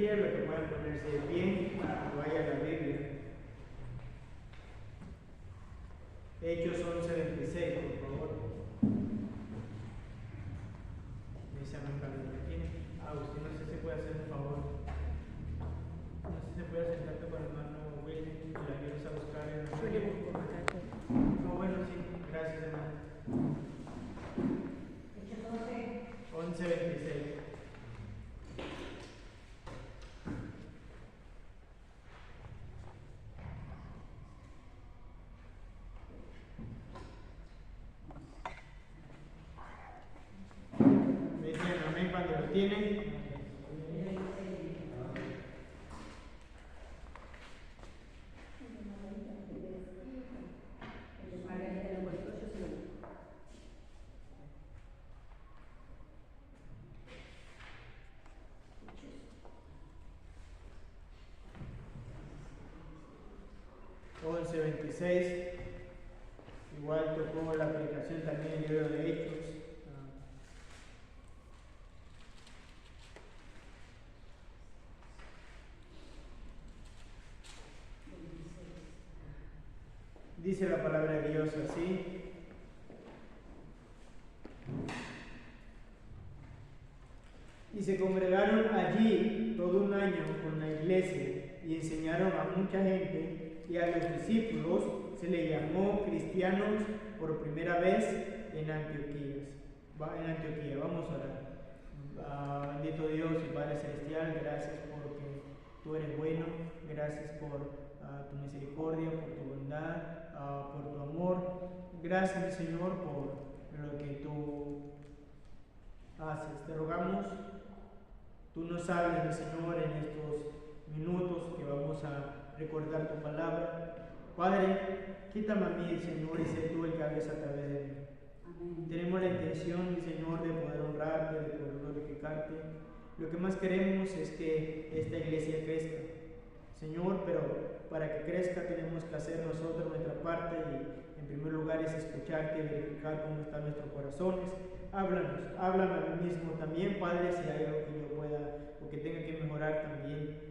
silla, los que puedan ponerse de pie, vaya a la Biblia. Hechos 11:26, por favor. Dice amén para los que tienen. Agustín, no sé si puede hacer un favor. No sé si puede sentarte con el hermano William y la ayudas a buscar en la Biblia. No, bueno, sí, gracias, hermano. Hechos 11:26. Me dicen amén cuando lo tienen. Igual tocó la aplicación también el libro de Hechos. Dice la palabra de Dios así. Y se congregaron allí todo un año con la iglesia y enseñaron a mucha gente, y a los discípulos se les llamó cristianos por primera vez en Antioquía. Vamos a orar. Bendito Dios y Padre Celestial, gracias porque tú eres bueno, gracias por tu misericordia, por tu bondad, por tu amor. Gracias, mi Señor, por lo que tú haces. Te rogamos, tú nos hables, mi Señor, en estos minutos que vamos a recordar tu palabra. Padre, quítame a mí, Señor, y sé tú el que hables a través de mí. Amén. Tenemos la intención, mi Señor, de poder honrarte, de poder glorificarte. Lo que más queremos es que esta iglesia crezca, Señor, pero para que crezca tenemos que hacer nosotros nuestra parte, y en primer lugar es escucharte y verificar cómo están nuestros corazones. Háblanos, háblame a mí mismo también, Padre, si hay algo que yo pueda o que tenga que mejorar también,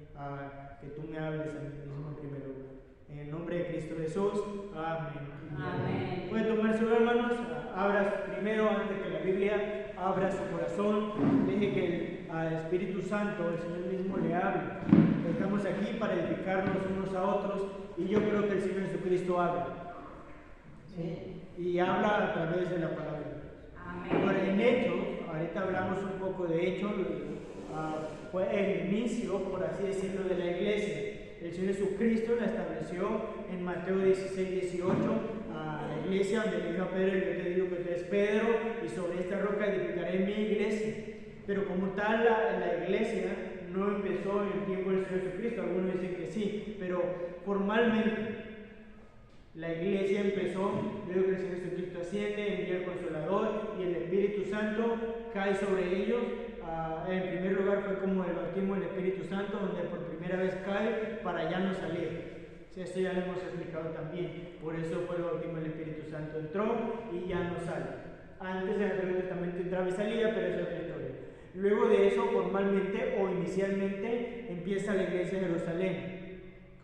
que tú me hables a mí mismo en primer lugar. En el nombre de Cristo Jesús, amén. Amén. Pueden tomar su hermanos, abra primero, antes que la Biblia, abra su corazón, deje que el Espíritu Santo, el Señor mismo, le hable. Estamos aquí para edificarnos unos a otros, y yo creo que el Señor Jesucristo habla. ¿Sí? Y habla a través de la palabra. Amén. Ahora, en Hechos, ahorita hablamos un poco de Hechos, fue el inicio, por así decirlo, de la iglesia. El Señor Jesucristo la estableció en Mateo 16:18, la iglesia donde le dijo a Pedro: yo te digo que tú eres Pedro, y sobre esta roca edificaré mi iglesia. Pero como tal, la iglesia no empezó en el tiempo del Señor Jesucristo. Algunos dicen que sí, pero formalmente la iglesia empezó luego que el Señor Jesucristo asciende, envía el Consolador y el Espíritu Santo cae sobre ellos. En primer lugar fue como el bautismo del Espíritu Santo, donde por primera vez cae para ya no salir. Esto ya lo hemos explicado también. Por eso fue el bautismo del Espíritu Santo. Entró y ya no sale. Antes en el Antiguo Testamento entraba y salía, pero eso es otra historia. Luego de eso, formalmente o inicialmente, empieza la iglesia de Jerusalén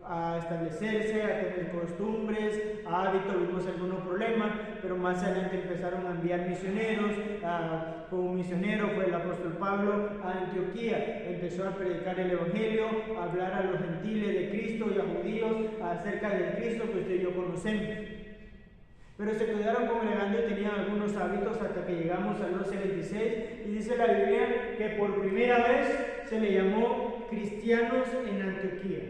a establecerse, a tener costumbres, hábitos. Vimos algunos problemas, pero más adelante empezaron a enviar misioneros. Como un misionero fue el apóstol Pablo a Antioquía, empezó a predicar el evangelio, a hablar a los gentiles de Cristo y a judíos acerca del Cristo que usted y yo conocemos. Pero se quedaron congregando y tenían algunos hábitos hasta que llegamos al 11:26, y dice la Biblia que por primera vez se le llamó cristianos en Antioquía.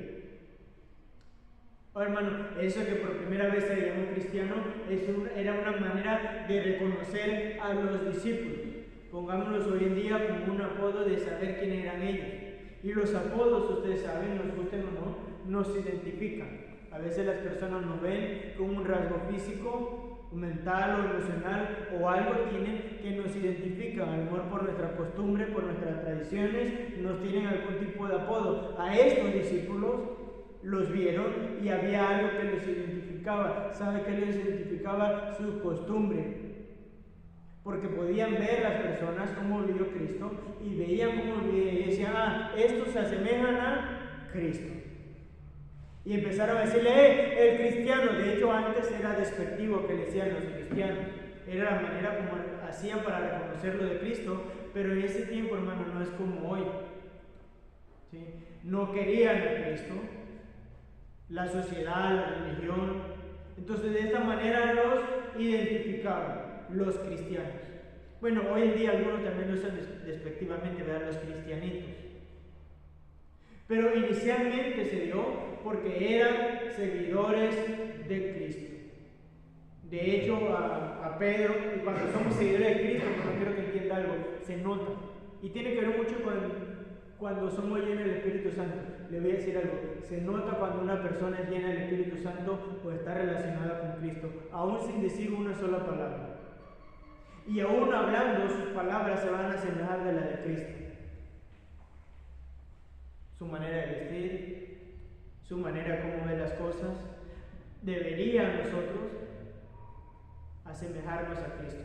Oh, hermano, eso que por primera vez se le llamó cristiano era una manera de reconocer a los discípulos. Pongámoslos hoy en día como un apodo de saber quién eran ellos. Y los apodos, ustedes saben, nos gusten o no, nos identifican. A veces las personas nos ven con un rasgo físico, mental o emocional, o algo tienen que nos identifica. A lo mejor por nuestra costumbre, por nuestras tradiciones, nos tienen algún tipo de apodo. A estos discípulos los vieron y había algo que los identificaba. ¿Sabe qué les identificaba? Su costumbre. porque podían ver las personas cómo vivió Cristo y veían cómo vivía y decían, estos se asemejan a Cristo. Y empezaron a decirle, el cristiano. De hecho, antes era despectivo que le decían los cristianos. Era la manera como hacían para reconocerlo de Cristo, pero en ese tiempo, hermano, no es como hoy. ¿Sí? No querían a Cristo, la sociedad, la religión. Entonces, de esta manera los identificaban, los cristianos. Bueno, hoy en día algunos también lo usan despectivamente, ¿verdad? Los cristianitos. Pero inicialmente se dio porque eran seguidores de Cristo. De hecho, a Pedro, y cuando somos seguidores de Cristo, porque quiero que entienda algo, se nota. Y tiene que ver mucho con cuando somos llenos del Espíritu Santo. Le voy a decir algo, se nota cuando una persona es llena del Espíritu Santo o está relacionada con Cristo, aún sin decir una sola palabra. Y aún hablando, sus palabras se van a asemejar de la de Cristo. Su manera de vestir, su manera como ve las cosas, debería nosotros asemejarnos a Cristo.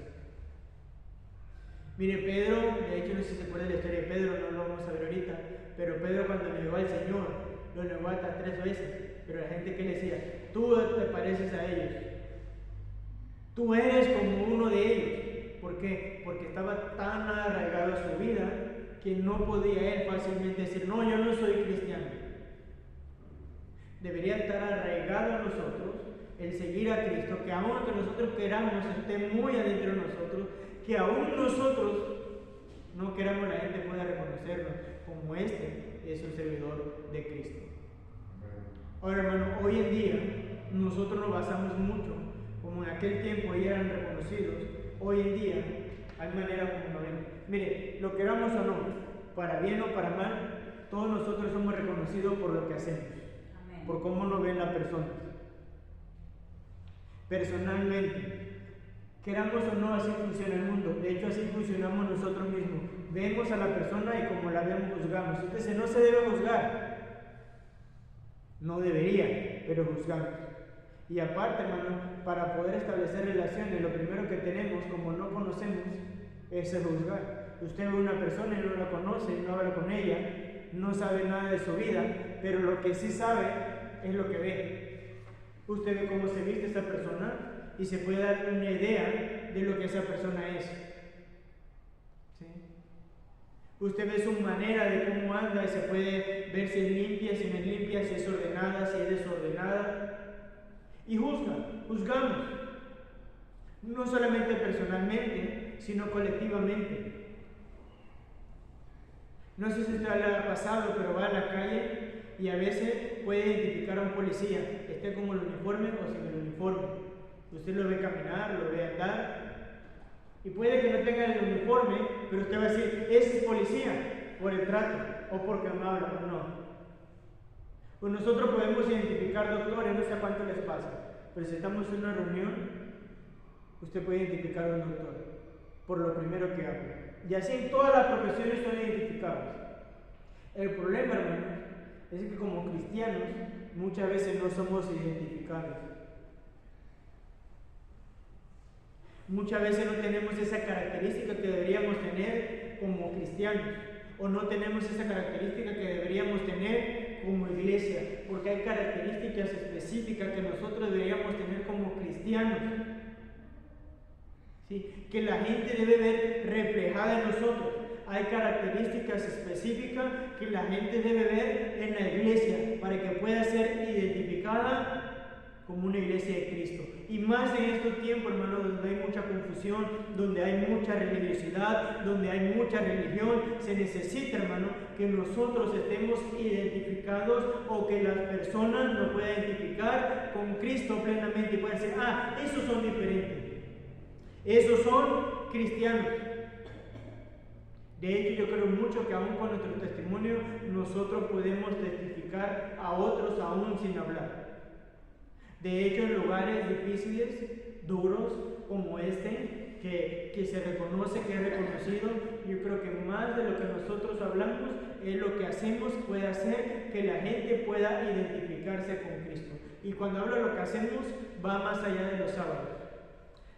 Mire, Pedro, de hecho no sé si se acuerda de la historia de Pedro, no lo vamos a ver ahorita, pero Pedro cuando negó al Señor, lo negó hasta 3 veces, pero la gente que le decía, tú te pareces a ellos, tú eres como uno de ellos. ¿Por qué? Porque estaba tan arraigado a su vida que no podía él fácilmente decir, no, yo no soy cristiano. Debería estar arraigado a nosotros el seguir a Cristo, que aunque nosotros queramos, esté muy adentro de nosotros, que aún nosotros no queramos, la gente pueda reconocernos como este es un servidor de Cristo. Ahora, hermano, hoy en día nosotros nos basamos mucho, como en aquel tiempo ya eran reconocidos, hoy en día hay manera como lo ven. Mire, lo queramos o no, para bien o para mal, todos nosotros somos reconocidos por lo que hacemos. Amén. Por cómo nos ven las personas. Personalmente, queramos o no, así funciona el mundo. De hecho, así funcionamos nosotros mismos. Vemos a la persona y como la vemos, juzgamos. Entonces, no se debe juzgar. No debería, pero juzgamos. Y aparte, hermano, para poder establecer relaciones, lo primero que tenemos, como no conocemos, es el juzgar. Usted ve a una persona y no la conoce, no habla con ella, no sabe nada de su vida, pero lo que sí sabe es lo que ve. Usted ve cómo se viste esa persona y se puede dar una idea de lo que esa persona es. ¿Sí? Usted ve su manera de cómo anda y se puede ver si es limpia, si no es limpia, si es ordenada, si es desordenada. Y juzgamos. No solamente personalmente, sino colectivamente. No sé si usted le ha pasado, pero va a la calle y a veces puede identificar a un policía, esté con el uniforme o sin el uniforme. Usted lo ve caminar, lo ve andar, y puede que no tenga el uniforme, pero usted va a decir, ese es policía, por el trato, o porque no habla, o no. Pues nosotros podemos identificar doctores, no sé a cuánto les pasa, pero si estamos en una reunión, usted puede identificar a un doctor, por lo primero que habla. Y así en todas las profesiones son identificables. El problema, hermanos, es que como cristianos muchas veces no somos identificables. Muchas veces no tenemos esa característica que deberíamos tener como cristianos, o no tenemos esa característica que deberíamos tener como iglesia, porque hay características específicas que nosotros deberíamos tener como cristianos. ¿Sí? Que la gente debe ver reflejada en nosotros. Hay características específicas que la gente debe ver en la iglesia para que pueda ser identificada como una iglesia de Cristo. Y más en estos tiempos, hermanos, donde hay mucha confusión, donde hay mucha religiosidad, donde hay mucha religión, se necesita, hermano, que nosotros estemos identificados o que las personas nos puedan identificar con Cristo plenamente y puedan decir, esos son diferentes. Esos son cristianos. De hecho, yo creo mucho que aún con nuestro testimonio nosotros podemos testificar a otros aún sin hablar. De hecho, en lugares difíciles, duros, como este, que se reconoce, que es reconocido, yo creo que más de lo que nosotros hablamos es lo que hacemos puede hacer que la gente pueda identificarse con Cristo. Y cuando hablo de lo que hacemos, va más allá de los sábados.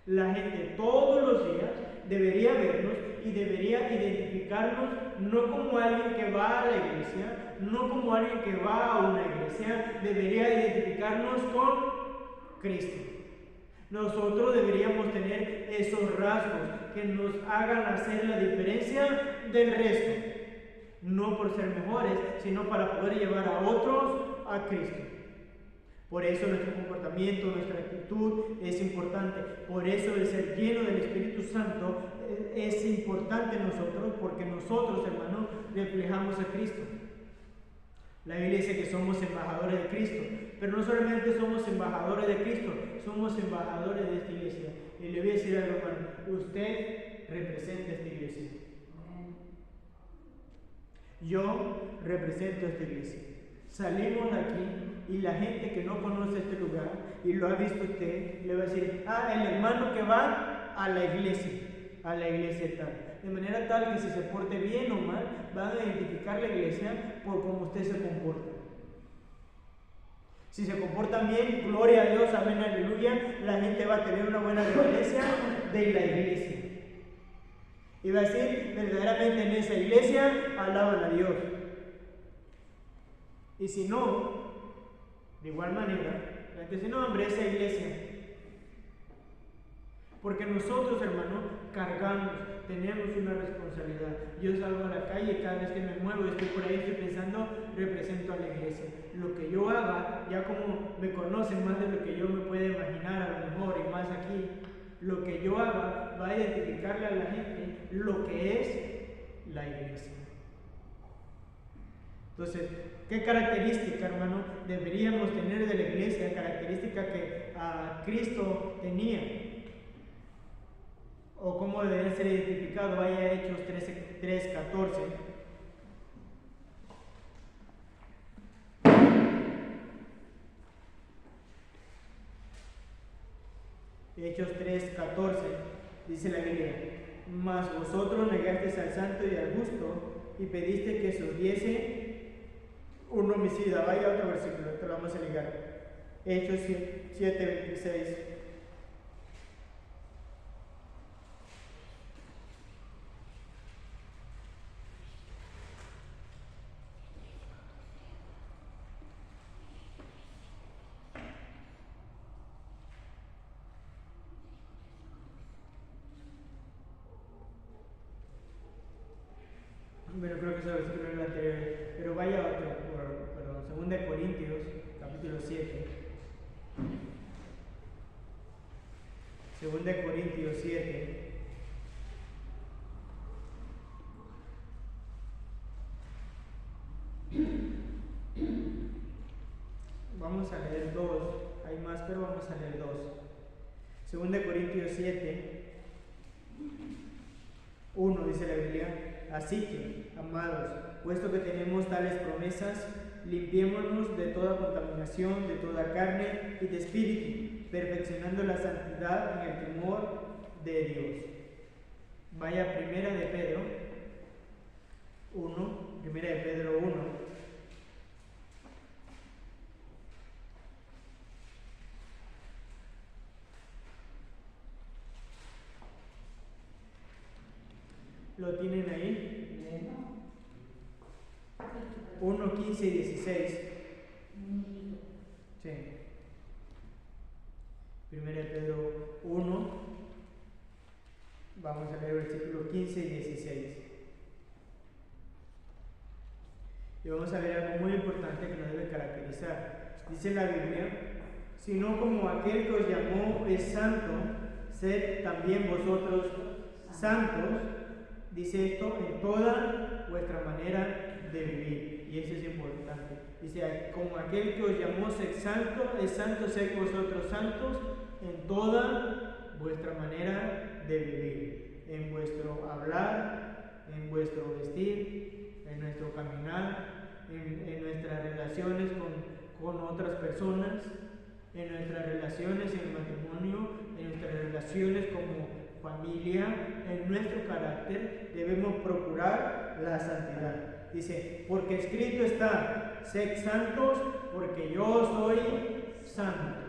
La gente todos los días debería vernos y debería identificarnos no como alguien que va a la iglesia, no como alguien que va a una iglesia, debería identificarnos con Cristo. Nosotros deberíamos tener esos rasgos que nos hagan hacer la diferencia del resto, no por ser mejores, sino para poder llevar a otros a Cristo. Por eso nuestro comportamiento, nuestra actitud es importante. Por eso el ser lleno del Espíritu Santo es importante en nosotros, porque nosotros, hermanos, reflejamos a Cristo. La Biblia dice que somos embajadores de Cristo, pero no solamente somos embajadores de Cristo, somos embajadores de esta iglesia. Y le voy a decir algo, hermano, usted representa esta iglesia. Yo represento esta iglesia. Salimos de aquí y la gente que no conoce este lugar y lo ha visto usted, le va a decir, el hermano que va a la iglesia tal. De manera tal que si se porte bien o mal, van a identificar la iglesia por cómo usted se comporta. Si se comportan bien, gloria a Dios, amén, aleluya, la gente va a tener una buena referencia de la iglesia. Y va a decir, verdaderamente en esa iglesia alaban a Dios. Y si no, de igual manera, la gente dice, no hombre, esa iglesia. Porque nosotros, hermanos, cargamos, tenemos una responsabilidad. Yo salgo a la calle, cada vez que me muevo, estoy por ahí, estoy pensando, represento a la iglesia. Lo que yo haga, ya como me conocen más de lo que yo me puedo imaginar a lo mejor, y más aquí, lo que yo haga va a identificarle a la gente lo que es la iglesia. Entonces, ¿qué característica, hermano, deberíamos tener de la iglesia? Característica que Cristo tenía. O cómo debería ser identificado. Vaya a Hechos 3:14. Hechos 3:14 dice la Biblia: mas vosotros negasteis al santo y al justo y pediste que se os diese un homicida. Vaya a otro versículo, que lo vamos a ligar. Hechos 7:26. Bueno, creo que ese versículo es el anterior, pero vaya a otro, perdón, 2 Corintios, capítulo 7. 2 Corintios 7. Vamos a leer 2, hay más, pero vamos a leer 2. 2 Corintios 7, 1 dice la Biblia: así que, amados, puesto que tenemos tales promesas, limpiémonos de toda contaminación, de toda carne y de espíritu, perfeccionando la santidad en el temor de Dios. Vaya primera de Pedro 1. ¿Lo tienen ahí? 1, 15 y 16. Sí. Primera de Pedro 1. Vamos a leer versículos 15 y 16. Y vamos a ver algo muy importante que nos debe caracterizar. Dice la Biblia: sino como aquel que os llamó es santo, sed también vosotros santos. Dice esto en toda vuestra manera de vivir. Y eso es importante. Dice, como aquel que os llamó es santo, sed vosotros santos en toda vuestra manera de vivir. En vuestro hablar, en vuestro vestir, en nuestro caminar, en nuestras relaciones con otras personas, en nuestras relaciones en el matrimonio, en nuestras relaciones como familia, en nuestro carácter, debemos procurar la santidad. Dice, porque escrito está: sed santos porque yo soy santo.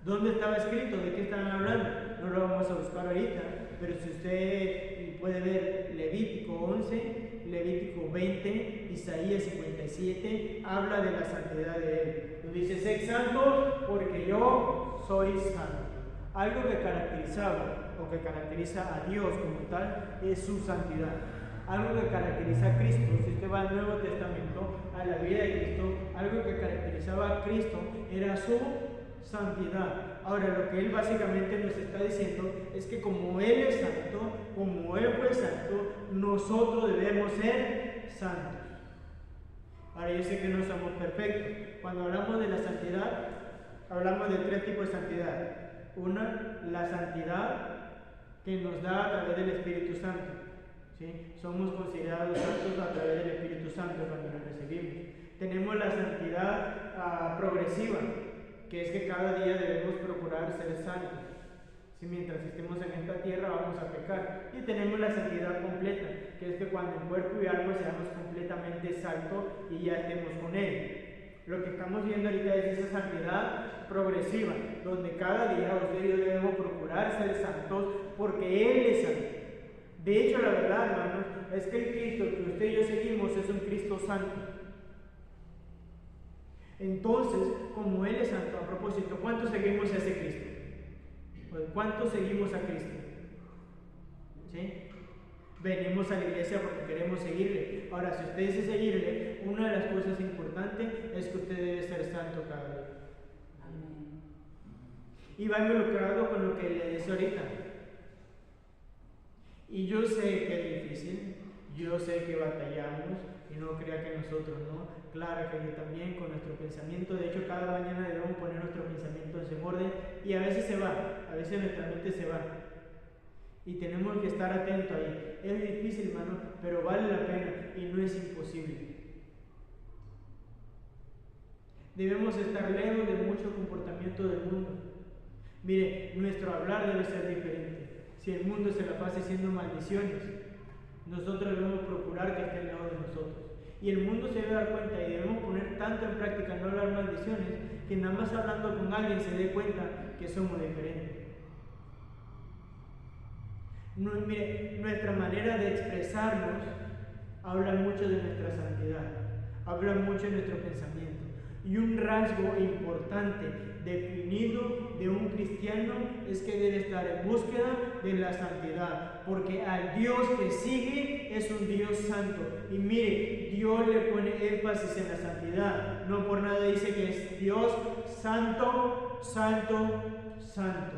¿Dónde estaba escrito? ¿De qué estaban hablando? No lo vamos a buscar ahorita, pero si usted puede ver Levítico 11, Levítico 20, Isaías 57, habla de la santidad de Él. Nos dice, sed santos porque yo soy santo. Algo que caracterizaba o que caracteriza a Dios como tal es su santidad. Algo que caracteriza a Cristo, si usted va al Nuevo Testamento, a la vida de Cristo, algo que caracterizaba a Cristo era su santidad. Ahora, lo que Él básicamente nos está diciendo es que como Él es santo, como Él fue santo, nosotros debemos ser santos. Ahora, yo sé que no somos perfectos. Cuando hablamos de la santidad, hablamos de tres tipos de santidad. Una, la santidad que nos da a través del Espíritu Santo. ¿Sí? Somos considerados santos a través del Espíritu Santo cuando lo recibimos. Tenemos la santidad progresiva, que es que cada día debemos procurar ser santos. Si mientras estemos en esta tierra vamos a pecar. Y tenemos la santidad completa, que es que cuando en cuerpo y alma seamos completamente santos y ya estemos con Él. Lo que estamos viendo ahorita es esa santidad progresiva, donde cada día usted y yo debemos procurar ser santos porque Él es santo. De hecho, la verdad, hermanos, es que el Cristo que usted y yo seguimos es un Cristo santo. Entonces, como Él es santo, a propósito, ¿cuántos seguimos a ese Cristo? ¿Cuántos seguimos a Cristo? ¿Sí? Venimos a la iglesia porque queremos seguirle. Ahora, si usted dice seguirle, una de las cosas importantes es que usted debe ser santo cada día. Amén. Y va involucrado con lo que le decía ahorita. Y yo sé que es difícil, yo sé que batallamos, y no crea que nosotros no. Claro que yo también con nuestro pensamiento. De hecho, cada mañana debemos poner nuestro pensamiento en orden, y a veces se va, a veces nuestra mente se va. Y tenemos que estar atentos ahí. Es difícil, hermano, pero vale la pena y no es imposible. Debemos estar lejos de mucho comportamiento del mundo. Mire, nuestro hablar debe ser diferente. Si el mundo se la pasa haciendo maldiciones, nosotros debemos procurar que estén lejos de nosotros. Y el mundo se debe dar cuenta y debemos poner tanto en práctica no hablar maldiciones que nada más hablando con alguien se dé cuenta que somos diferentes. No, mire, nuestra manera de expresarnos habla mucho de nuestra santidad, habla mucho de nuestro pensamiento. Y un rasgo importante definido de un cristiano es que debe estar en búsqueda de la santidad, porque al Dios que sigue es un Dios santo. Y mire, Dios le pone énfasis en la santidad, no por nada dice que es Dios santo, santo, santo.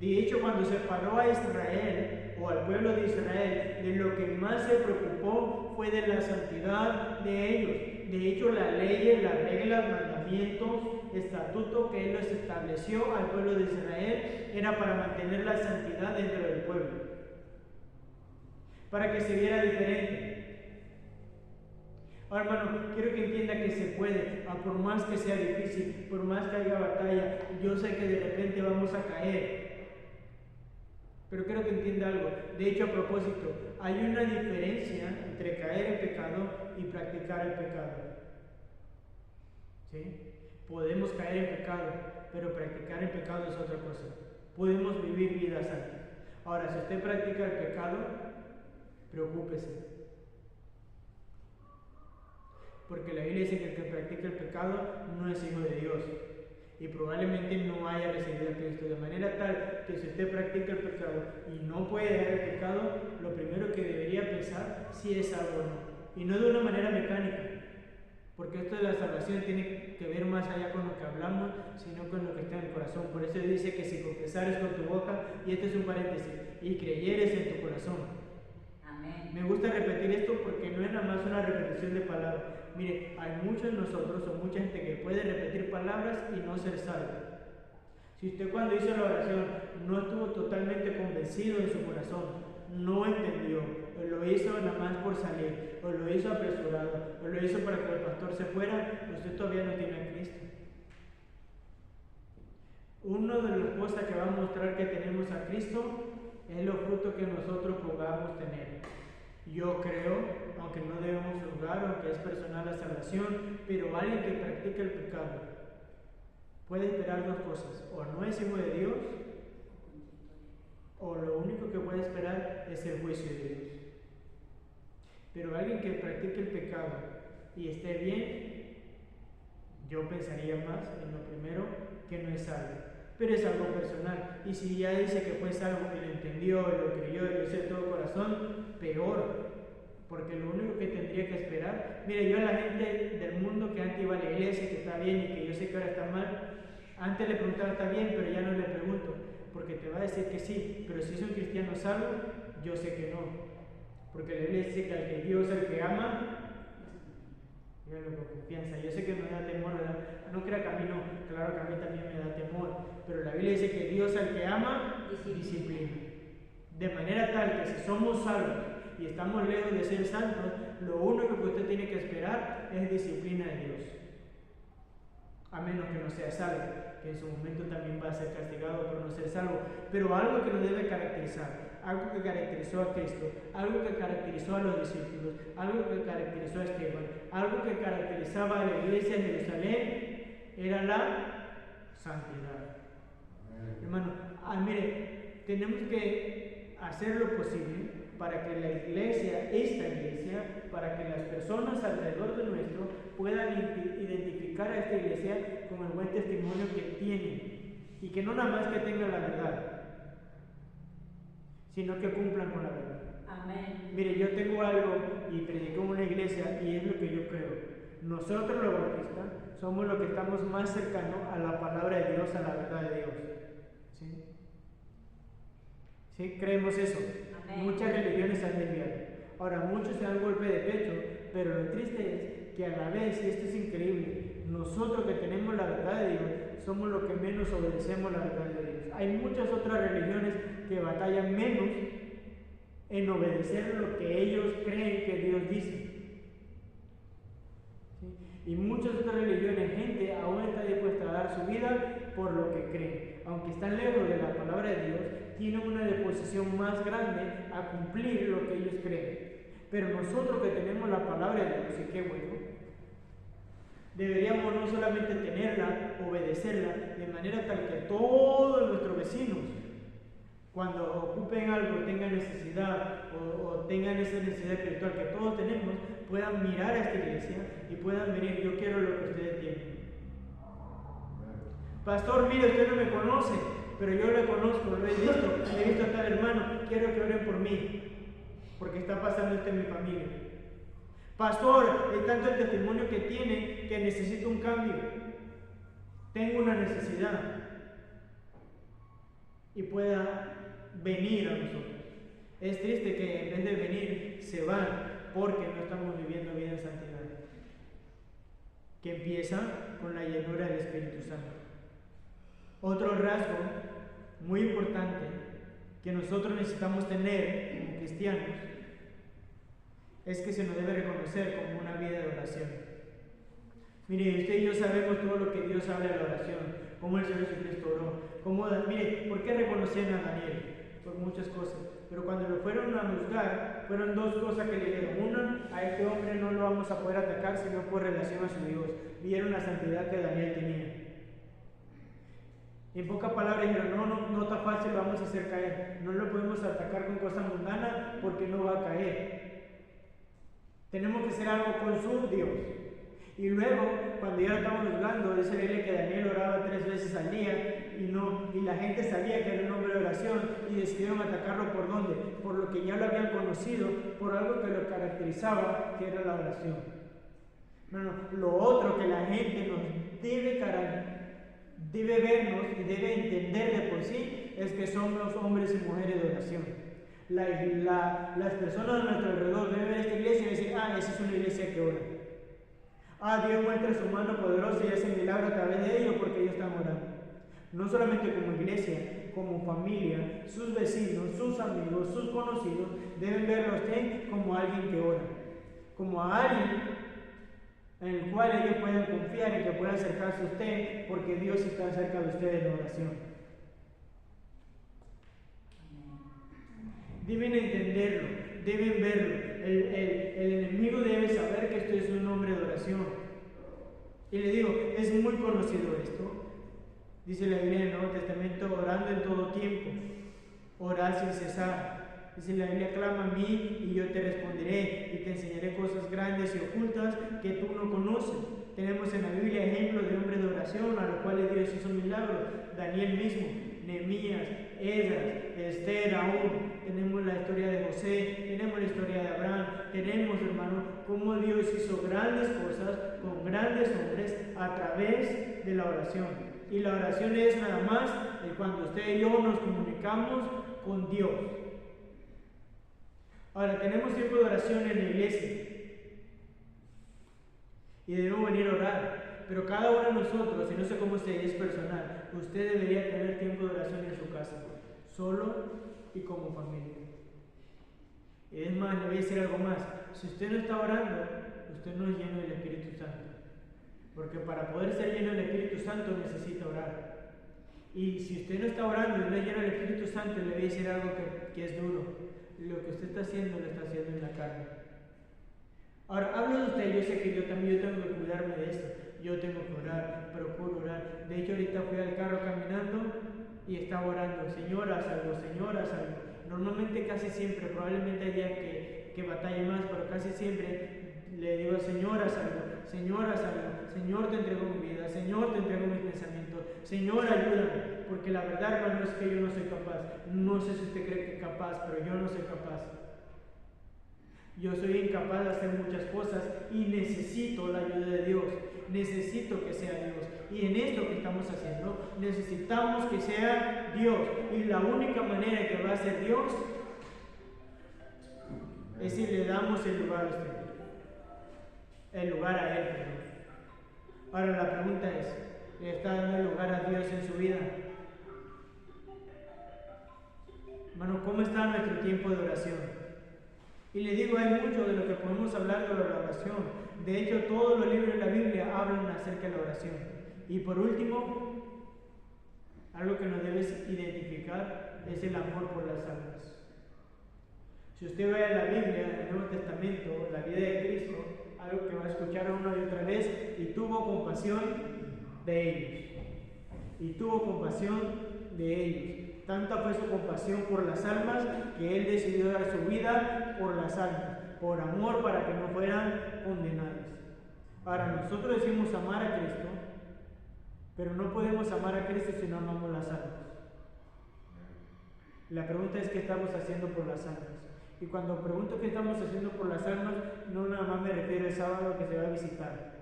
De hecho, cuando separó a Israel, o al pueblo de Israel, de lo que más se preocupó fue de la santidad de ellos. De hecho, las leyes, las reglas, mandamientos, estatutos que Él les estableció al pueblo de Israel era para mantener la santidad dentro del pueblo, para que se viera diferente. Ahora, hermano, quiero que entienda que se puede, por más que sea difícil, por más que haya batalla. Yo sé que de repente vamos a caer, pero quiero que entienda algo. De hecho, a propósito, hay una diferencia entre caer en pecado y practicar el pecado. ¿Sí? Podemos caer en pecado, pero practicar el pecado es otra cosa. Podemos vivir vidas santas. Ahora, si usted practica el pecado, preocúpese. Porque la Biblia dice que el que practica el pecado no es hijo de Dios. Y probablemente no haya recibido a Cristo, de manera tal que si usted practica el pecado y no puede dejar el pecado, lo primero que debería pensar si es algo o no, y no de una manera mecánica, porque esto de la salvación tiene que ver más allá con lo que hablamos, sino con lo que está en el corazón. Por eso dice que si confesares con tu boca, y esto es un paréntesis, y creyeres en tu corazón. Amén. Me gusta repetir esto porque no es nada más una repetición de palabras. Mire, hay muchos de nosotros o mucha gente que puede repetir palabras y no ser salvo. Si usted cuando hizo la oración no estuvo totalmente convencido en su corazón, no entendió, o lo hizo nada más por salir, o lo hizo apresurado, o lo hizo para que el pastor se fuera, usted todavía no tiene a Cristo. Una de las cosas que va a mostrar que tenemos a Cristo es los frutos que nosotros podamos tener. Yo creo, aunque no debemos juzgar, aunque es personal la salvación, pero alguien que practica el pecado puede esperar dos cosas: o no es hijo de Dios, o lo único que puede esperar es el juicio de Dios. Pero alguien que practique el pecado y esté bien, yo pensaría más en lo primero, que no es salvo. Pero es algo personal. Y si ya dice que fue salvo y lo entendió, lo creyó y lo hizo de todo corazón, peor. Porque lo único que tendría que esperar, mire, yo a la gente del mundo que antes iba a la iglesia, que está bien y que yo sé que ahora está mal, antes le preguntaba está bien, pero ya no le pregunto, porque te va a decir que sí, pero si es un cristiano salvo, yo sé que no. Porque la Biblia dice que al que Dios, al que ama, dígalo con confianza. Yo sé que me da temor, ¿verdad? No crea que a mí no, claro que a mí también me da temor, pero la Biblia dice que Dios al que ama, disciplina. De manera tal que si somos salvos y estamos lejos de ser santos, lo único que usted tiene que esperar es disciplina de Dios. A menos que no sea salvo, que en su momento también va a ser castigado por no ser salvo. Pero algo que nos debe caracterizar, algo que caracterizó a Cristo, algo que caracterizó a los discípulos, algo que caracterizó a Esteban, algo que caracterizaba a la iglesia de Jerusalén, era la santidad. Hermano, mire, tenemos que hacer lo posible para que la iglesia, esta iglesia, para que las personas alrededor de nuestro puedan identificar a esta iglesia con el buen testimonio que tienen, y que no nada más que tengan la verdad, sino que cumplan con la verdad. Amén. Mire, yo tengo algo y predico en una iglesia y es lo que yo creo. Nosotros los bautistas somos los que estamos más cercanos a la palabra de Dios, a la verdad de Dios. ¿Sí? ¿Sí? Creemos eso. Amén. Muchas religiones se han desviado. Ahora, muchos se dan golpe de pecho, pero lo triste es que a la vez, y esto es increíble, nosotros que tenemos la verdad de Dios, somos los que menos obedecemos la verdad de Dios. Hay muchas otras religiones que batallan menos en obedecer lo que ellos creen que Dios dice. ¿Sí? Y muchas otras religiones, gente aún está dispuesta a dar su vida por lo que creen. Aunque están lejos de la palabra de Dios, tienen una disposición más grande a cumplir lo que ellos creen. Pero nosotros que tenemos la palabra de Dios, y qué bueno, deberíamos no solamente tenerla, obedecerla, de manera tal que todos nuestros vecinos, cuando ocupen algo, tengan necesidad o tengan esa necesidad espiritual que todos tenemos, puedan mirar a esta iglesia y puedan venir: yo quiero lo que ustedes tienen. Pastor, mire, usted no me conoce, pero yo le conozco, lo he visto a tal hermano, quiero que oren por mí, porque está pasando esto en mi familia. Pastor, es tanto el testimonio que tiene que necesito un cambio. Tengo una necesidad. Y pueda venir a nosotros. Es triste que en vez de venir se van porque no estamos viviendo vida en santidad, que empieza con la llenura del Espíritu Santo. Otro rasgo muy importante que nosotros necesitamos tener como cristianos es que se nos debe reconocer como una vida de oración. Mire, usted y yo sabemos todo lo que Dios habla de la oración, cómo el Señor Jesucristo oró. Mire, ¿por qué reconocían a Daniel? Por muchas cosas. Pero cuando lo fueron a juzgar, fueron dos cosas que le dijeron. Una, a este hombre no lo vamos a poder atacar sino por relación a su Dios. Vieron la santidad que Daniel tenía. En pocas palabras dijeron, no está fácil, lo vamos a hacer caer. No lo podemos atacar con cosas mundanas porque no va a caer. Tenemos que hacer algo con su Dios. Y luego, cuando ya lo estamos juzgando, dice la Biblia que Daniel oraba 3 veces al día y la gente sabía que era un hombre de oración y decidieron atacarlo. ¿Por dónde? Por lo que ya lo habían conocido, por algo que lo caracterizaba, que era la oración. Lo otro que la gente nos debe vernos y debe entender de por sí es que somos hombres y mujeres de oración. Las personas a nuestro alrededor deben ver esta iglesia y decir: esa es una iglesia que ora. Dios muestra su mano poderosa y hace milagro a través de ellos porque ellos están orando. No solamente como iglesia, como familia, sus vecinos, sus amigos, sus conocidos deben verlo a usted como alguien que ora, como a alguien en el cual ellos puedan confiar y que puedan acercarse a usted porque Dios está cerca de ustedes en oración. Deben entenderlo, deben verlo. El enemigo debe saber que esto es un hombre de oración. Y le digo, es muy conocido esto. Dice la Biblia en el Nuevo Testamento, orando en todo tiempo, orad sin cesar. Dice la Biblia, clama a mí y yo te responderé y te enseñaré cosas grandes y ocultas que tú no conoces. Tenemos en la Biblia ejemplos de hombres de oración a los cuales Dios hizo milagros. Daniel mismo, Nehemías, Esdras, Esther aún. Tenemos la historia de José, tenemos la historia de Abraham. Tenemos, hermano, cómo Dios hizo grandes cosas con grandes hombres a través de la oración. Y la oración es nada más cuando usted y yo nos comunicamos con Dios. Ahora, tenemos tiempo de oración en la iglesia y debemos venir a orar, pero cada uno de nosotros, y no sé cómo usted es personal, usted debería tener tiempo de oración en su casa, solo y como familia. Y es más, le voy a decir algo más: si usted no está orando, usted no es lleno del Espíritu Santo, porque para poder ser lleno del Espíritu Santo necesita orar. Y si usted no está orando y no es lleno del Espíritu Santo, le voy a decir algo que es duro: lo que usted está haciendo, lo está haciendo en la carne. Ahora, hablo de usted, yo sé que yo también tengo que cuidarme de esto. Yo tengo que orar, procuro orar. De hecho, ahorita fui al carro caminando y estaba orando: Señor, haz algo, Señor, haz algo. Normalmente, casi siempre, probablemente hay días que batalle más, pero casi siempre le digo: Señor, haz algo, Señor, haz algo, Señor, te entrego mi vida, Señor, te entrego mis pensamientos, Señor, ayúdame, porque la verdad, hermano, es que yo no soy capaz. No sé si usted cree que es capaz, pero yo no soy capaz. Yo soy incapaz de hacer muchas cosas y necesito la ayuda de Dios. Necesito que sea Dios. Y en esto que estamos haciendo, necesitamos que sea Dios. Y la única manera que va a ser Dios es si le damos el lugar a usted. El lugar a Él, perdón. Ahora la pregunta es: ¿le está dando el lugar a Dios en su vida? Hermano, ¿cómo está nuestro tiempo de oración? Y le digo, hay mucho de lo que podemos hablar de la oración. De hecho, todos los libros de la Biblia hablan acerca de la oración. Y por último, algo que nos debes identificar es el amor por las almas. Si usted ve la Biblia, en el Nuevo Testamento, la vida de Cristo, algo que va a escuchar una y otra vez: y tuvo compasión de ellos. Y tuvo compasión de ellos. Tanta fue su compasión por las almas que Él decidió dar su vida por las almas, por amor, para que no fueran condenadas. Ahora, nosotros decimos amar a Cristo, pero no podemos amar a Cristo si no amamos las almas. La pregunta es: ¿qué estamos haciendo por las almas? Y cuando pregunto qué estamos haciendo por las almas, no nada más me refiero al sábado que se va a visitar,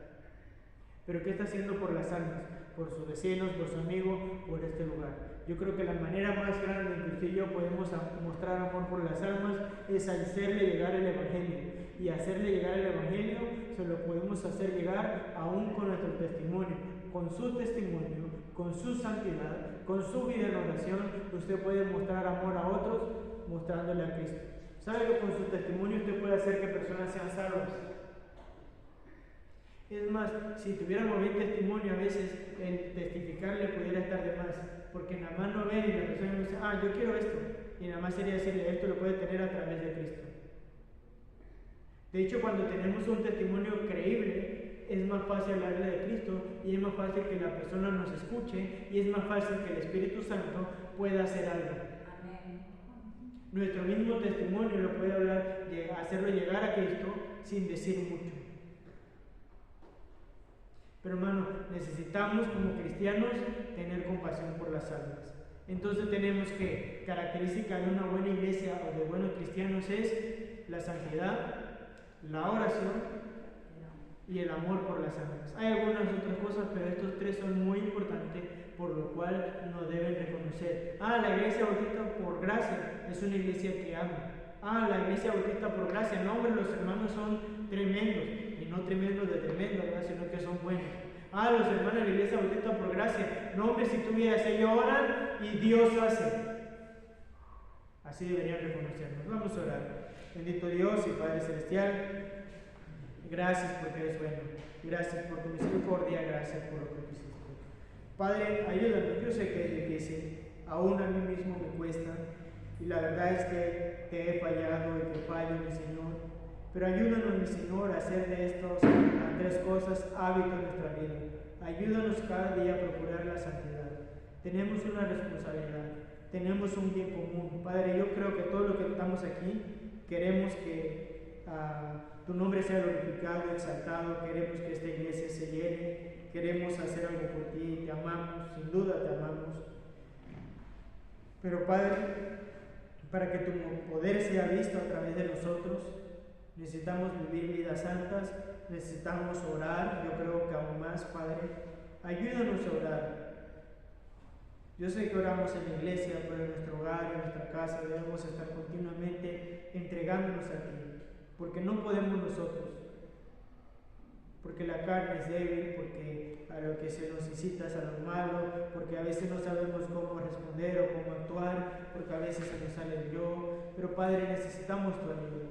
pero ¿qué está haciendo por las almas? Por sus vecinos, por su amigo, por este lugar. Yo creo que la manera más grande en que usted y yo podemos mostrar amor por las almas es hacerle llegar el Evangelio. Y hacerle llegar el Evangelio se lo podemos hacer llegar aún con nuestro testimonio. Con su testimonio, con su santidad, con su vida en oración, usted puede mostrar amor a otros mostrándole a Cristo. ¿Sabe que con su testimonio usted puede hacer que personas sean salvas? Es más, si tuviéramos bien testimonio, a veces el testificarle pudiera estar de más, porque nada más no ven y la persona dice: yo quiero esto, y nada más sería decirle: esto lo puede tener a través de Cristo. De hecho, cuando tenemos un testimonio creíble, es más fácil hablarle de Cristo, y es más fácil que la persona nos escuche, y es más fácil que el Espíritu Santo pueda hacer algo. Amén. Nuestro mismo testimonio lo puede hablar, hacerlo llegar a Cristo sin decir mucho. Pero hermano, necesitamos como cristianos tener compasión por las almas. Entonces tenemos que, característica de una buena iglesia o de buenos cristianos es la santidad, la oración y el amor por las almas. Hay algunas otras cosas, pero estos tres son muy importantes, por lo cual nos deben reconocer. La iglesia bautista por gracia es una iglesia que ama. La iglesia bautista por gracia, no, hombre, los hermanos son tremendos. No tremendos de tremendo, ¿verdad? Sino que son buenos. Los hermanos de la iglesia bautista por gracia, no, hombre, si tuvieras, ellos oran y Dios hace. Así deberían reconocernos. Vamos a orar. Bendito Dios y Padre Celestial, gracias porque eres bueno, gracias por tu misericordia, gracias por lo que tú hiciste. Padre, ayúdame. Yo sé que es difícil, aún a mí mismo me cuesta, y la verdad es que te he fallado y te fallo, mi Señor. Pero ayúdanos, mi Señor, a hacer de estos tres cosas hábito en nuestra vida. Ayúdanos cada día a procurar la santidad. Tenemos una responsabilidad, tenemos un bien común. Padre, yo creo que todos los que estamos aquí queremos que tu nombre sea glorificado, exaltado, queremos que esta iglesia se llene, queremos hacer algo por ti, te amamos, sin duda te amamos. Pero Padre, para que tu poder sea visto a través de nosotros, necesitamos vivir vidas santas, necesitamos orar, yo creo que aún más, Padre, ayúdanos a orar. Yo sé que oramos en la iglesia, pero en nuestro hogar, en nuestra casa, debemos estar continuamente entregándonos a ti, porque no podemos nosotros, porque la carne es débil, porque a lo que se nos incita es a lo malo, porque a veces no sabemos cómo responder o cómo actuar, porque a veces se nos sale el yo, pero Padre, necesitamos tu ayuda.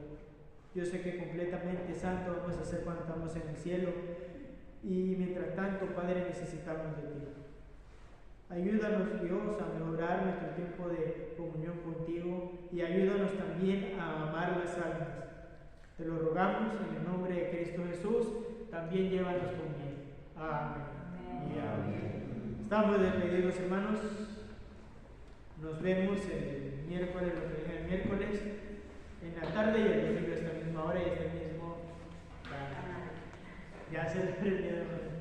Yo sé que completamente santo vamos a ser cuando estamos en el cielo, y mientras tanto, Padre, necesitamos de ti. Ayúdanos, Dios, a mejorar nuestro tiempo de comunión contigo y ayúdanos también a amar las almas. Te lo rogamos en el nombre de Cristo Jesús, también llévanos con bien. Amén. Y amén. Estamos despedidos, hermanos. Nos vemos el miércoles, lo que viene el miércoles, en la tarde y el domingo a esta misma hora y este mismo. Ya se desprendieron.